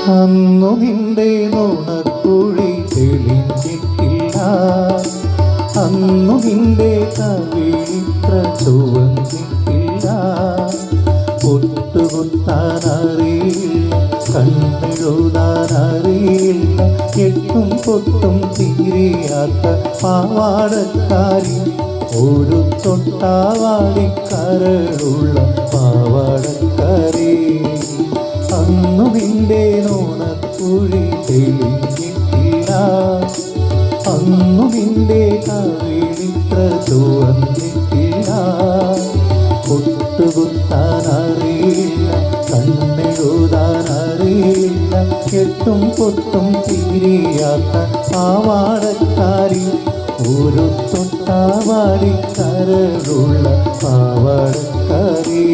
അന്നു നിന്റെ നുണക്കുഴി തെളിഞ്ഞിട്ടില്ല, അന്നു നിന്റെ കവിളിത്ര ചുവന്നിട്ടില്ല. പൊട്ടുകുത്താനറിയില്ല, കണ്ണെഴുതാനറിയില്ല, എട്ടും പൊട്ടും തീരിയാത്ത പാവാടക്കാരി, ഒരു തൊട്ടാവാടിക്കരളുള്ള പാവാടക്കാരി. അന്നു നിന്റെ നുണക്കുഴി തെളിഞ്ഞിട്ടില്ല, അന്നു നിന്റെ കവിളിത്ര ചുവന്നിട്ടില്ല. പൊട്ടുകുത്താനറിയില്ല, കണ്ണെഴുതാനറിയില്ല, എട്ടും പൊട്ടും തീരിയാത്ത പാവാടക്കാരി, ഒരു തൊട്ടാവാടിക്കരളുള്ള പാവാടക്കാരി.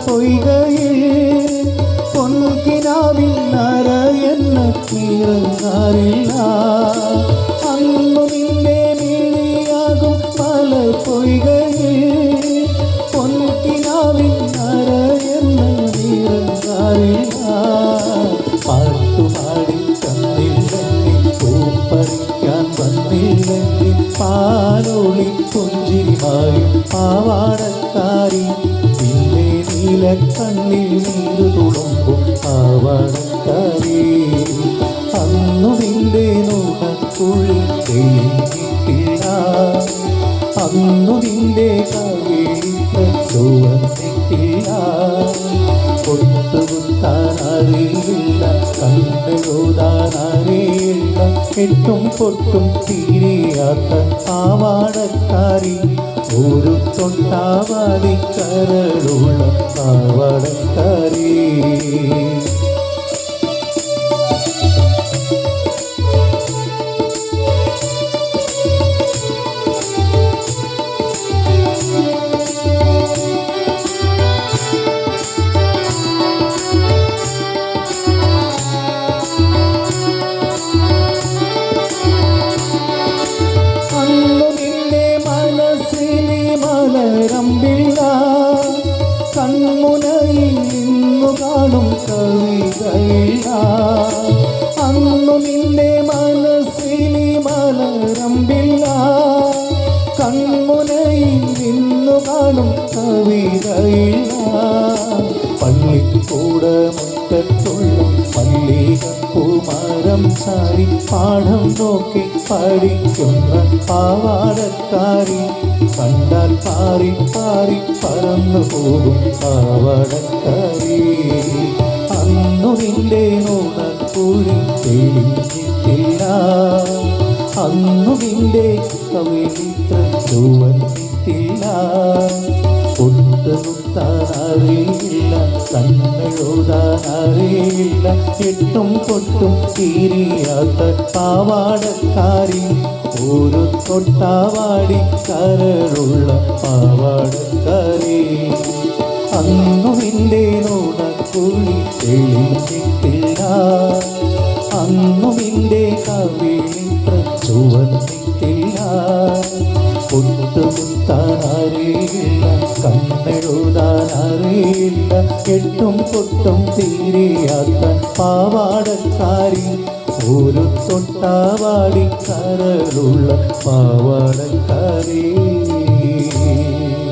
പൊയ്കയിൽ പൊൻകിനാവിൽ നരയെന്ന നീറങ്ങാറില്ല, അന്നു നിന്റെ മിഴിയാകും പല പൊയ്കയിൽ പൊൻകിനാവിൽ നരയെന്ന നീറങ്ങാറില്ല. പാട്ടുപാടി തന്നില്ലെങ്കിൽ, പൂപ്പറിക്കാൻ വന്നില്ലെങ്കിൽ, പാലോളി പുഞ്ചിരിമായും പാവാടക്കാരി, കണ്ണിൽ നീരു തുളുമ്പും പാവാടക്കാരി. അന്നു നിന്റെ നുണക്കുഴി തെളിഞ്ഞിട്ടില്ല, അന്നു നിന്റെ കവിളിത്ര ചുവന്നിട്ടില്ല. പൊട്ടുകുത്താനറിയില്ല, കണ്ണെഴുതാനറിയില്ല, എട്ടും പൊട്ടും തീരിയാത്ത പാവാടക്കാരി, ഒരു തൊട്ടാവാടിക്കരളുള്ള പാവാടക്കാരി. മലരമ്പില്ല, കൺമുനയിൽ നിന്നു കാണും കവിതയില്ല. അന്നു നിന്റെ മനസ്സിൽ മലരമ്പില്ല, കൺമുനയിൽ നിന്നു കാണും കവിതയില്ല. പള്ളിക്കൂട മുറ്റത്തുള്ള മല്ലികപ്പൂമരം ചാരി പാഠം നോക്കി പഠിക്കുന്ന പാവാടക്കാരി, കണ്ടാൽ പാറി പാറി പറന്നു പോകും പാവാടക്കാരി. അന്നു നിന്റെ നുണക്കുഴി തെളിഞ്ഞിട്ടില്ല, അന്നു നിന്റെ കവിളിത്ര ചുവന്നിട്ടില്ല. പൊട്ടുകുത്താനറിയില്ല, കണ്ണെഴുതാനറിയില്ല, എട്ടും പൊട്ടും തീരിയാത്ത പാവാടക്കാരി, ഒരു തൊട്ടാവാടിക്കരളുള്ള പാവാടക്കാരി. അന്നു നിന്റെ നുണക്കുഴി തെളിഞ്ഞിട്ടില്ല, അന്നു നിന്റെ കവിളിത്ര ചുവന്നിട്ടില്ല. പൊട്ടുകുത്താനറിയില്ല, കണ്ണെഴുതാനറിയില്ല, എട്ടും പൊട്ടും തീരിയാത്ത പാവാടക്കാരി, ഒരു തൊട്ടാവാടിക്കരളുള്ള പാവാടക്കാരി.